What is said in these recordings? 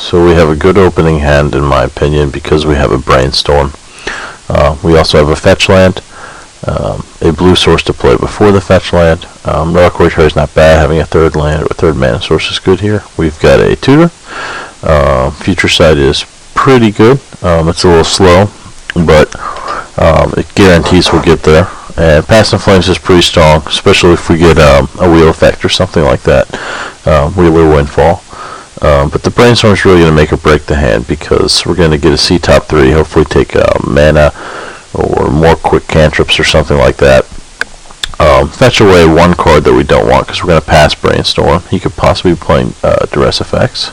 So we have a good opening hand in my opinion because we have a brainstorm. We also have a fetch land, a blue source to play before the fetch land. Reliquary Tray is not bad. Having a third land or a third mana source is good here. We've got a tutor. Future Sight is pretty good. It's a little slow, but it guarantees we'll get there. And Passing Flames is pretty strong, especially if we get a wheel effect or something like that. Wheeler Windfall. But the brainstorm is really going to make or break the hand because we're going to get a C top 3, hopefully take mana or more quick cantrips or something like that. Fetch away one card that we don't want because we're going to pass Brainstorm. He could possibly be playing Duress Effects.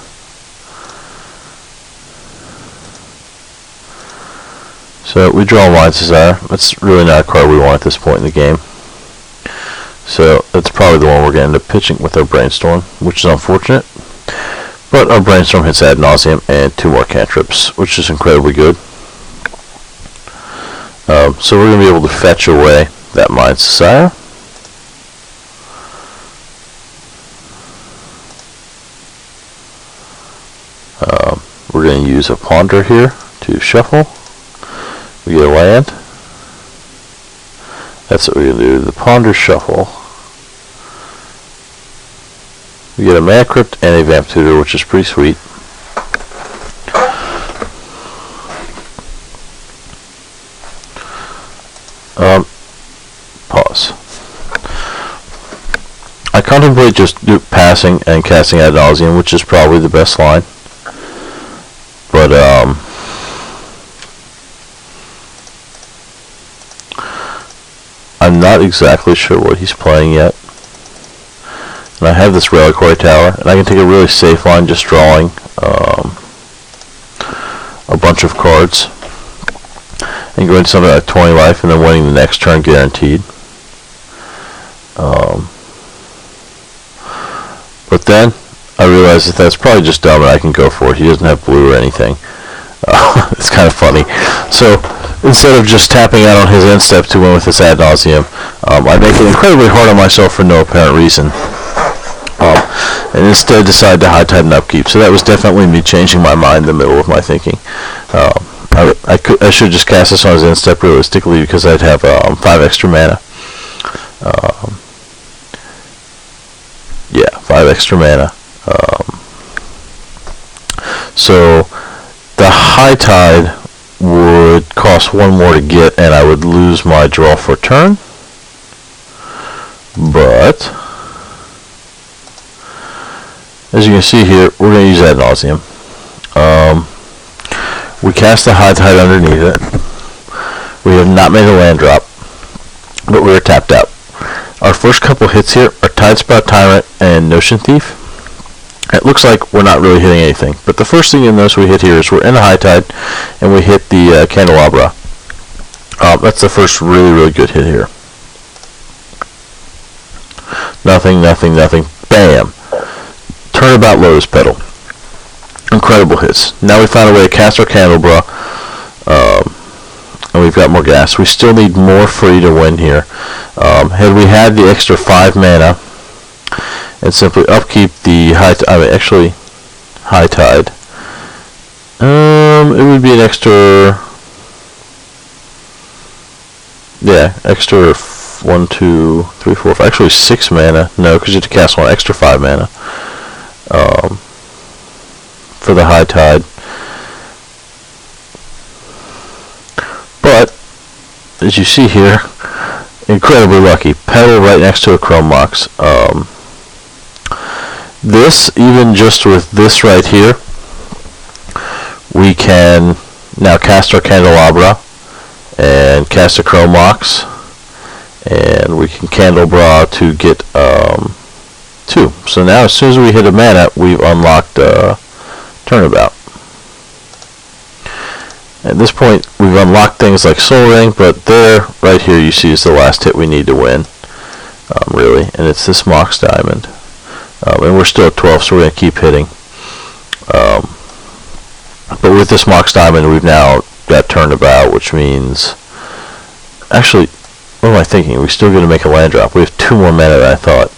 So we draw Wise Desire. That's really not a card we want at this point in the game. So that's probably the one we're going to end up pitching with our Brainstorm, which is unfortunate. But our Brainstorm hits Ad Nauseam and 2 more cantrips, which is incredibly good. So we're going to be able to fetch away that Mind's Desire. We're going to use a Ponder here to shuffle. We get a land. That's what we're going to do. The Ponder shuffle. We get a Mana Crypt and a Vamp Tutor, which is pretty sweet. Pause. I contemplate just passing and casting Ad Nauseam, which is probably the best line. But I'm not exactly sure what he's playing yet. And I have this Reliquary Tower, and I can take a really safe line just drawing a bunch of cards and go into something like 20 life and then winning the next turn guaranteed. But then I realized that that's probably just dumb and I can go for it. He doesn't have blue or anything. It's kind of funny. So instead of just tapping out on his end step to win with this Ad Nauseam, I make it incredibly hard on myself for no apparent reason. And instead decide to high tide and upkeep. So that was definitely me changing my mind in the middle of my thinking. I should just cast this on his end step realistically because I'd have 5 extra mana. Yeah, 5 extra mana. So the high tide would cost 1 more to get, and I would lose my draw for turn. But as you can see here, we're going to use Ad Nauseam. We cast the high tide underneath it. We have not made a land drop, but we are tapped out. Our first couple hits here are Tidespout Tyrant and Notion Thief. It looks like we're not really hitting anything, but the first thing you'll notice we hit here is we're in the high tide, and we hit the Candelabra. That's the first really good hit here. Nothing, nothing, nothing. Bam! Turnabout Lotus Petal. Incredible hits. Now we found a way to cast our Candelabra, and we've got more gas. We still need more free to win here. Had we had the extra 5 mana and simply upkeep the high tide, it would be an extra, extra 1, 2, 3, 4, 5, actually 6 mana. No, because you have to cast 1 extra 5 mana for the high tide. But as you see here, incredibly lucky. Petal right next to a Chrome Mox. This, even just with this right here, we can now cast our Candelabra and cast a Chrome Mox, and we can Candelabra to get 2. So now as soon as we hit a mana, we've unlocked Turnabout. At this point, we've unlocked things like Soul Ring, but there, right here, you see is the last hit we need to win, really, and it's this Mox Diamond. And we're still at 12, so we're going to keep hitting. But with this Mox Diamond, we've now got Turnabout, which means... Actually, what am I thinking? We're still going to make a land drop. We have 2 more mana than I thought.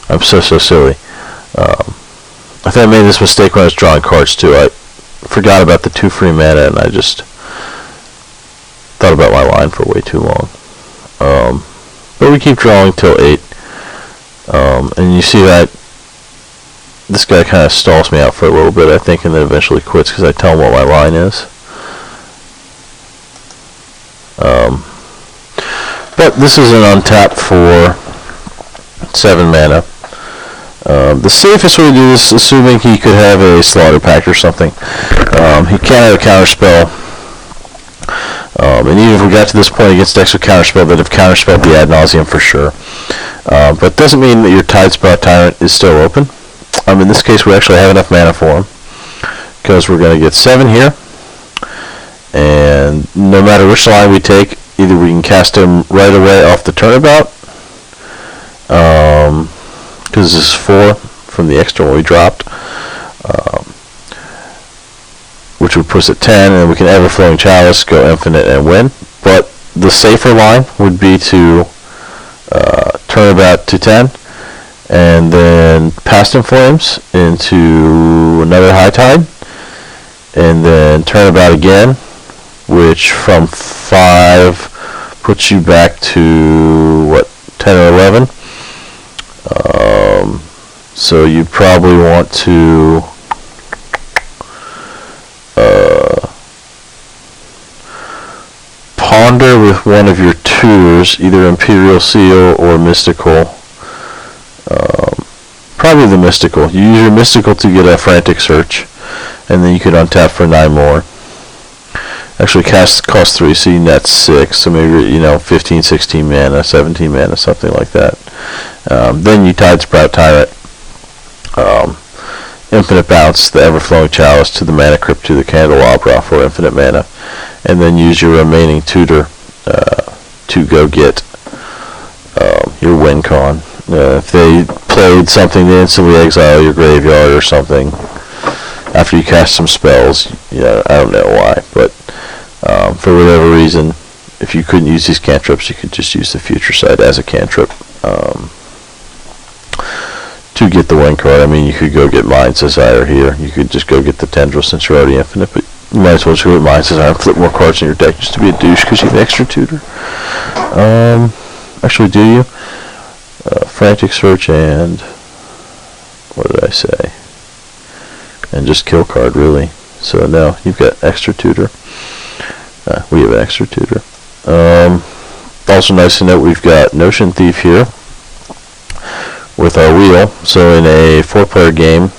I'm so silly. I think I made this mistake when I was drawing cards too. I forgot about the 2 free mana, and I just thought about my line for way too long. But we keep drawing till 8. And you see that this guy kind of stalls me out for a little bit, I think, and then eventually quits because I tell him what my line is. But this is an untap for 7 mana. The safest way to do this, assuming he could have a Slaughter Pact or something. He can't have a counterspell. And even if we got to this point against decks with counterspell, that have counterspelled the ad nauseum for sure. But it doesn't mean that your Tidespout Tyrant is still open. In this case, we actually have enough mana for him, because we're going to get 7 here. And no matter which line we take, either we can cast him right away off the turnabout, because this is 4 from the extra one we dropped, which would put us at 10, and we can Everflowing Chalice, go infinite, and win. But the safer line would be to turnabout to 10, and then Past in Flames into another High Tide, and then turnabout again, which from 5 puts you back to, what, 10 or 11? So you probably want to ponder with one of your tutors, either Imperial Seal or Mystical. Probably the Mystical. You use your Mystical to get a Frantic Search, and then you can untap for 9 more. Actually, cost 3, so you net 6, so maybe, 15, 16 mana, 17 mana, something like that. Then you Tidespout Tyrant, Infinite Bounce, the Everflowing Chalice to the Mana Crypt to the Candelabra for infinite mana, and then use your remaining tutor to go get your win con. If they played something to instantly exile your graveyard or something after you cast some spells, I don't know why, but for whatever reason, if you couldn't use these cantrips, you could just use the Future Sight as a cantrip to get the win card. You could go get Mind's Desire here. You could just go get the Tendril since you're already infinite, but you might as well just go get Mind's Desire and flip more cards in your deck just to be a douche because you have extra tutor. Actually, do you? Frantic Search and what did I say? And just kill card, really. So now you've got extra tutor. We have an extra tutor. Also nice to note we've got Notion Thief here with our wheel. So in a 4-player game,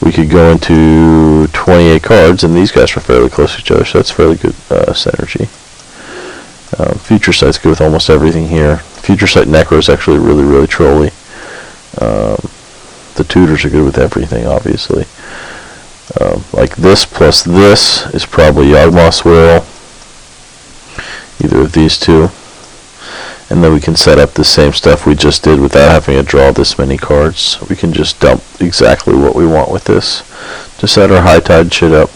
we could go into 28 cards, and these guys are fairly close to each other, so that's fairly good synergy. Future Sight's good with almost everything here. Future Sight Necro is actually really, really trolly. The tutors are good with everything, obviously. Like this plus this is probably Yawgmoth's Will. Either of these two. And then we can set up the same stuff we just did without having to draw this many cards. We can just dump exactly what we want with this to set our High Tide shit up.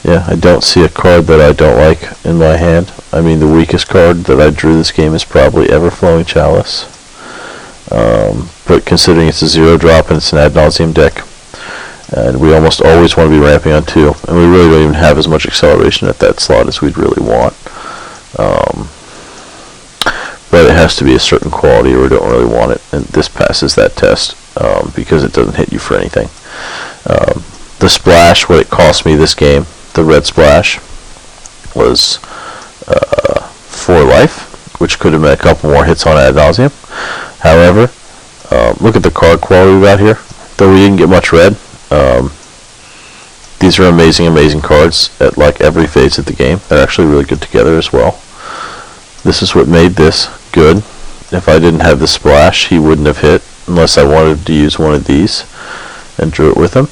Yeah, I don't see a card that I don't like in my hand. The weakest card that I drew this game is probably Everflowing Chalice. But considering it's a 0-drop and it's an ad nauseum deck, and we almost always want to be ramping on 2, and we really don't even have as much acceleration at that slot as we'd really want. But it has to be a certain quality or we don't really want it, and this passes that test because it doesn't hit you for anything. The splash, what it cost me this game, the red splash, was 4 life, which could have been a couple more hits on ad nauseum. However, look at the card quality we got here. Though we didn't get much red, these are amazing, amazing cards at like every phase of the game. They're actually really good together as well. This is what made this good. If I didn't have the splash, he wouldn't have hit unless I wanted to use one of these and drew it with him.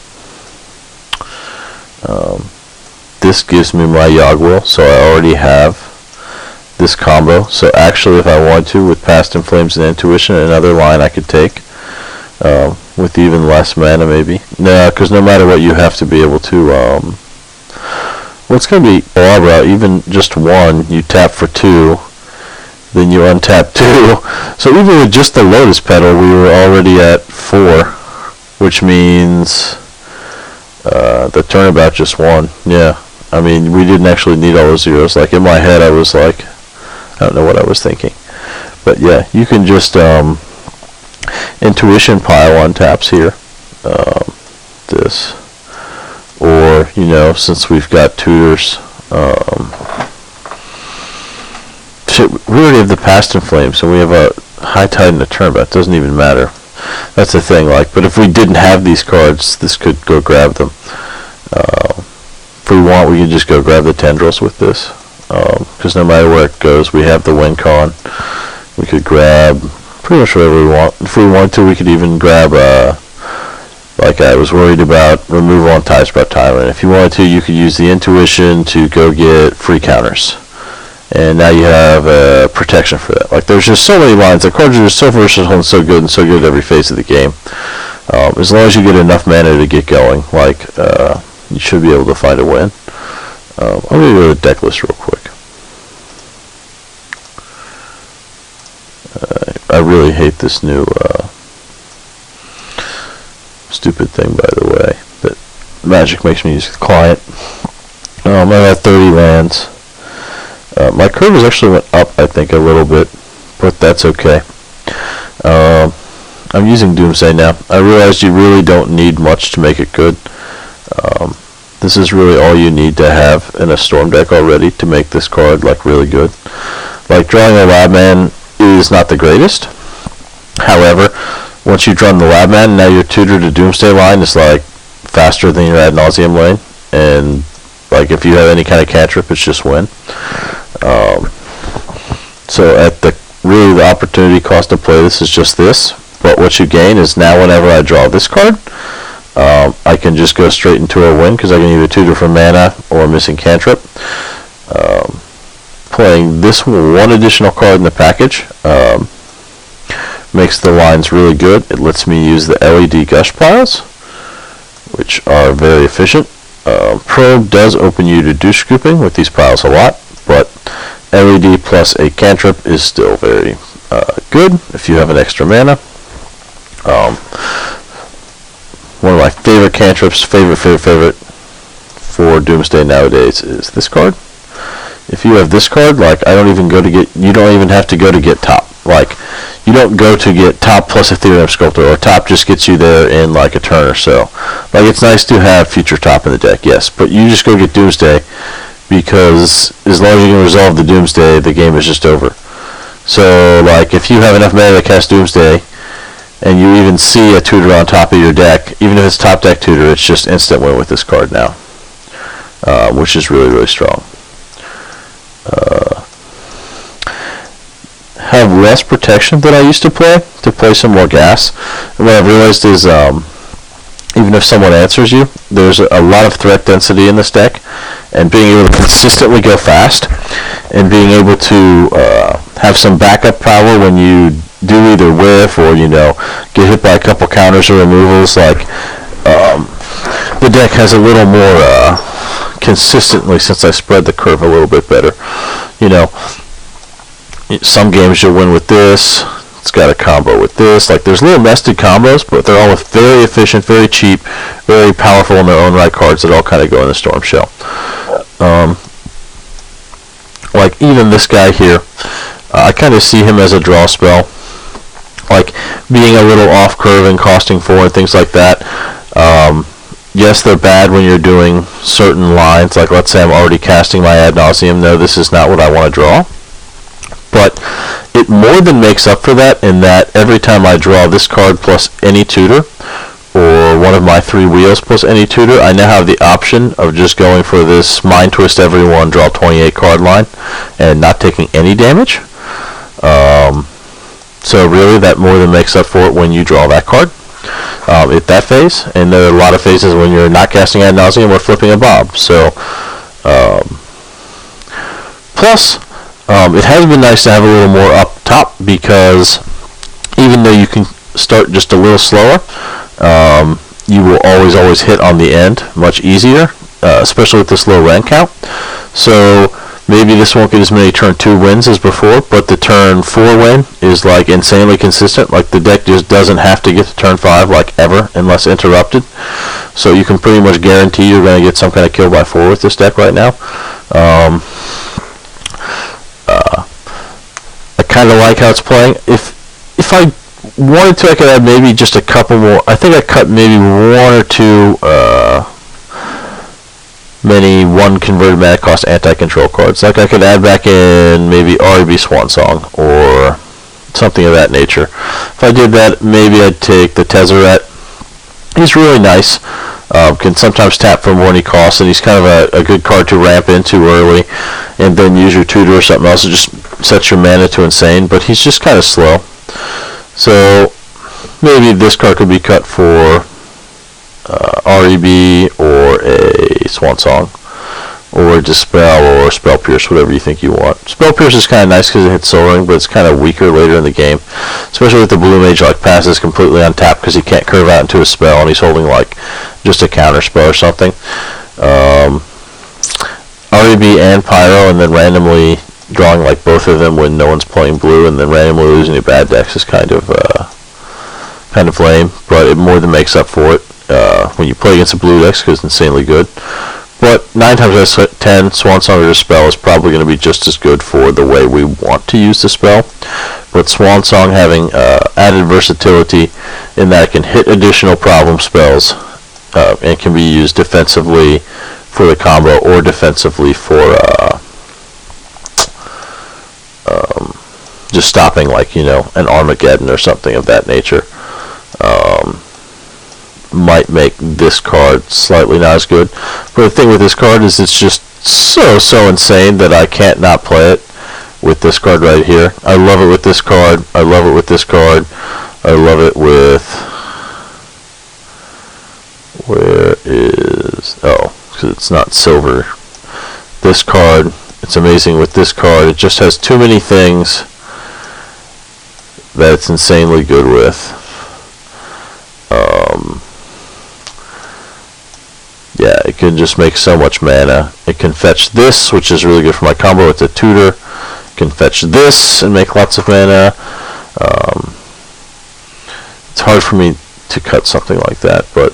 This gives me my Yawgwill, so I already have this combo. So actually, if I want to, with Past in Flames and Intuition, another line I could take with even less mana, maybe. No, because no matter what, you have to be able to. Well, it's going to be Barbara. Even just 1, you tap for 2. then you untap 2. So even with just the Lotus pedal, we were already at 4, which means the turnabout just won. Yeah, I mean, we didn't actually need all those zeros. Like, in my head, I was like, I don't know what I was thinking. But yeah, you can just intuition pile untaps here. This. Or, you know, since we've got tutors, shit, we already have the Past in Flames, so we have a High Tide and a Turnabout. It doesn't even matter. That's the thing, like, but if we didn't have these cards, this could go grab them. If we want, we can just go grab the Tendrils with this, because no matter where it goes, we have the Win Con. We could grab pretty much whatever we want. If we want to, we could even grab, like I was worried about, removal on Tie Sprout Tyrant. If you wanted to, you could use the Intuition to go get free counters. And now you have protection for that. Like, there's just so many lines. The cards are just so versatile and so good at every phase of the game. As long as you get enough mana to get going, like, you should be able to find a win. I'm going to go to the deck list real quick. I really hate this new stupid thing, by the way, that Magic makes me use the client. I got 30 lands. My curve actually went up, I think, a little bit, but that's okay. I'm using Doomsday now. I realized you really don't need much to make it good. This is really all you need to have in a Storm deck already to make this card, like, really good. Like, drawing a Labman is not the greatest. However, once you've drawn the Labman, now your Tutor to Doomsday line is, like, faster than your Ad Nauseam lane, and, like, if you have any kind of cantrip, it's just win. So at the opportunity cost to play this is just this, but what you gain is now whenever I draw this card, I can just go straight into a win because I can either tutor for mana or a missing cantrip. Playing this one additional card in the package makes the lines really good. It lets me use the LED gush piles, which are very efficient. Probe does open you to douche scooping with these piles a lot, but LED plus a cantrip is still very good if you have an extra mana. One of my favorite cantrips, favorite for Doomsday nowadays is this card. If you have this card, like, you don't even have to go to get top. Like, you don't go to get top plus Ethereum Sculptor, or top just gets you there in like a turn or so. Like, it's nice to have future top in the deck, yes, but you just go get Doomsday, because as long as you can resolve the Doomsday, the game is just over. So, like, if you have enough mana to cast Doomsday, and you even see a tutor on top of your deck, even if it's top deck tutor, it's just instant win with this card now, which is really, really strong. Have less protection than I used to play some more gas. And what I've realized is, even if someone answers you, there's a lot of threat density in this deck, and being able to consistently go fast, and being able to have some backup power when you do either whiff or, you know, get hit by a couple counters or removals, like, the deck has a little more consistently, since I spread the curve a little bit better. You know, some games you'll win with this, it's got a combo with this, like, there's little nested combos, but they're all very efficient, very cheap, very powerful in their own right cards that all kind of go in the Storm Shell. Like, even this guy here, I kind of see him as a draw spell, like, being a little off curve and costing 4 and things like that. Yes, they're bad when you're doing certain lines, like, let's say I'm already casting my Ad Nauseam, no, this is not what I want to draw. But it more than makes up for that, in that every time I draw this card plus any tutor, or one of my 3 wheels plus any tutor, I now have the option of just going for this Mind Twist everyone, draw 28 card line, and not taking any damage. So really, that more than makes up for it when you draw that card at that phase. And there are a lot of phases when you're not casting Ad Nauseam or flipping a Bob. So, plus, it has been nice to have a little more up top, because even though you can start just a little slower, you will always hit on the end much easier, especially with this low rank count. So Maybe this won't get as many turn 2 wins as before, but the turn 4 win is like insanely consistent. Like the deck just doesn't have to get to turn 5 like ever unless interrupted. So you can pretty much guarantee you're going to get some kind of kill by 4 with this deck right now. I kind of like how it's playing. If I wanted to, I could add maybe just a couple more. I think I cut maybe 1 or 2 many 1 converted mana cost anti-control cards. Like I could add back in maybe REB Swan Song or something of that nature. If I did that, maybe I'd take the Tezzeret. He's really nice. Can sometimes tap for more than he costs, and he's kind of a good card to ramp into early, and then use your tutor or something else. It just sets your mana to insane, but he's just kind of slow. So maybe this card could be cut for REB or a Swan Song, or Dispel or Spell Pierce, whatever you think you want. Spell Pierce is kind of nice because it hits Soul Ring, but it's kind of weaker later in the game, especially with the Blue Mage like passes completely untapped because he can't curve out into a spell and he's holding like just a counter spell or something. REB and Pyro, and then randomly drawing like both of them when no one's playing blue, and then randomly losing your bad decks is kind of lame, but it more than makes up for it when you play against the blue decks because it's insanely good. But 9 times out of 10, Swan Song or Dispel is probably going to be just as good for the way we want to use the spell. But Swan Song having added versatility in that it can hit additional problem spells and can be used defensively for the combo or defensively for just stopping, like, an Armageddon or something of that nature. Might make this card slightly not as good. But the thing with this card is it's just so insane that I can't not play it with this card right here. I love it with this card. I love it with this card. I love it with... Where is... Oh, because it's not silver. This card. It's amazing with this card. It just has too many things that it's insanely good with. Yeah, it can just make so much mana. It can fetch this, which is really good for my combo. It's a tutor. It can fetch this and make lots of mana. It's hard for me to cut something like that, but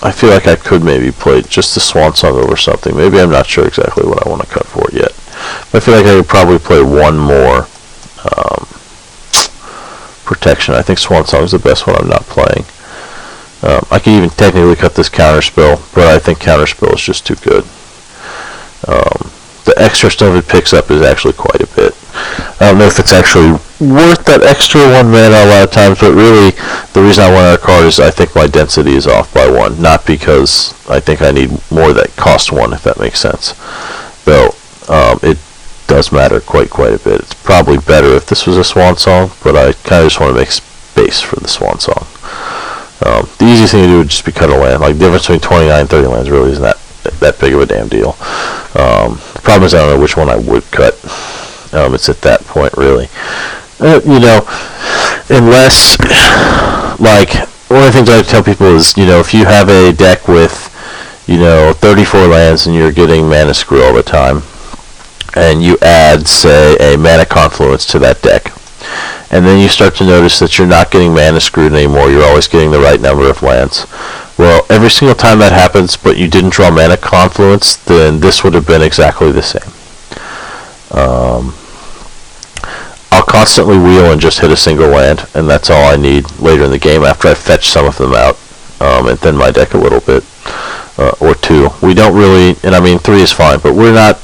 I feel like I could maybe play just the Swan Song over something. Maybe I'm not sure exactly what I want to cut for it yet. But I feel like I could probably play one more protection. I think Swan Song is the best one I'm not playing. I can even technically cut this Counterspell, but I think Counterspell is just too good. The extra stuff it picks up is actually quite a bit. I don't know if it's actually worth that extra 1 mana a lot of times, but really the reason I want a card is I think my density is off by 1, not because I think I need more that cost 1, if that makes sense. Though it does matter quite a bit. It's probably better if this was a Swan Song, but I kind of just want to make space for the Swan Song. The easiest thing to do would just be cut a land. Like, the difference between 29 and 30 lands really isn't that big of a damn deal. The problem is I don't know which one I would cut. It's at that point, really. Unless, like, one of the things I tell people is, if you have a deck with, 34 lands and you're getting Mana Screw all the time, and you add, say, a Mana Confluence to that deck, and then you start to notice that you're not getting Mana Screwed anymore, you're always getting the right number of lands. Well, every single time that happens, but you didn't draw Mana Confluence, then this would have been exactly the same. I'll constantly wheel and just hit a single land, and that's all I need later in the game after I fetch some of them out, and thin my deck a little bit, or 2. We don't really, and I mean 3 is fine, but we're not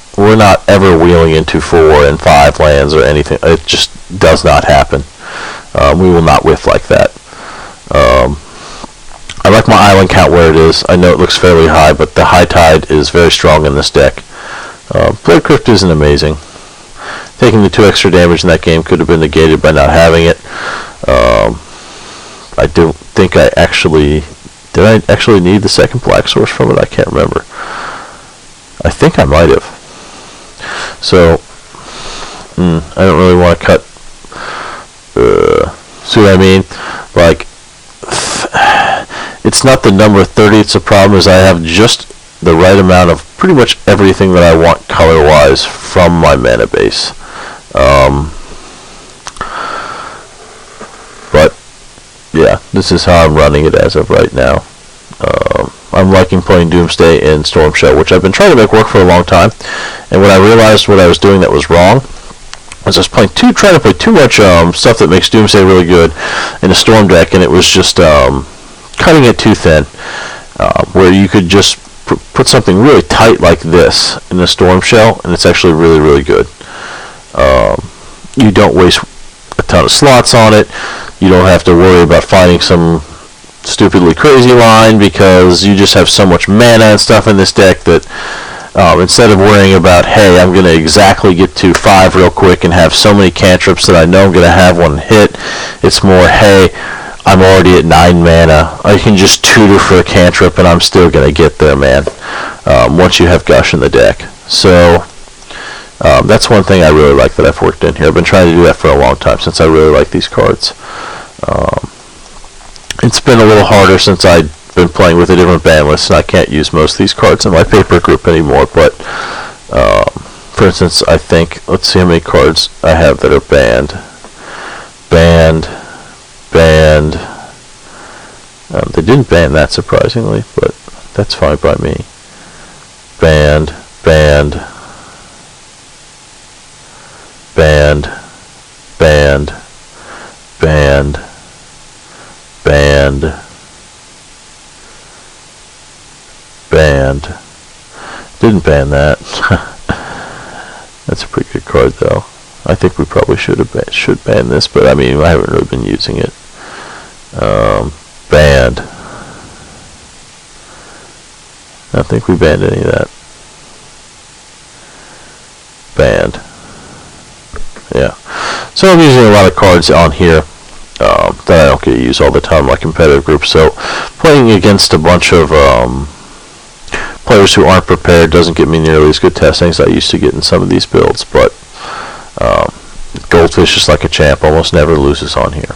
ever wheeling into 4 and 5 lands or anything. It just does not happen. We will not whiff like that. I like my island count where it is. I know it looks fairly high, but the High Tide is very strong in this deck. Blade Crypt isn't amazing. Taking the 2 extra damage in that game could have been negated by not having it. I don't think I actually... Did I actually need the second black source from it? I can't remember. I think I might have. So, I don't really want to cut... see what I mean? Like, it's not the number 30, it's the problem is I have just the right amount of pretty much everything that I want color-wise from my mana base. But yeah, this is how I'm running it as of right now. I'm liking playing Doomsday in Storm Shell, which I've been trying to make work for a long time. And when I realized what I was doing that was wrong, was I was trying to play too much stuff that makes Doomsday really good in a Storm deck, and it was just cutting it too thin. Where you could just put something really tight like this in the Storm Shell, and it's actually really, really good. You don't waste a ton of slots on it. You don't have to worry about finding some stupidly crazy line, because you just have so much mana and stuff in this deck that instead of worrying about, hey, I'm going to exactly get to 5 real quick and have so many cantrips that I know I'm going to have one hit, it's more, hey, I'm already at 9 mana. I can just tutor for a cantrip and I'm still going to get there, man, once you have Gush in the deck. So that's one thing I really like that I've worked in here. I've been trying to do that for a long time, since I really like these cards. It's been a little harder since I've been playing with a different ban list, and I can't use most of these cards in my paper group anymore. But for instance, I think, let's see how many cards I have that are banned. They didn't ban that, surprisingly, but that's fine by me. Banned. Didn't ban that. That's a pretty good card, though. I think we probably should ban this, but I mean, I haven't really been using it. Banned. I don't think we banned any of that. Banned. Yeah. So I'm using a lot of cards on here that I don't get to use all the time in my competitive group. So playing against a bunch of players who aren't prepared doesn't get me nearly as good testings as I used to get in some of these builds. But Goldfish is like a champ, almost never loses on here.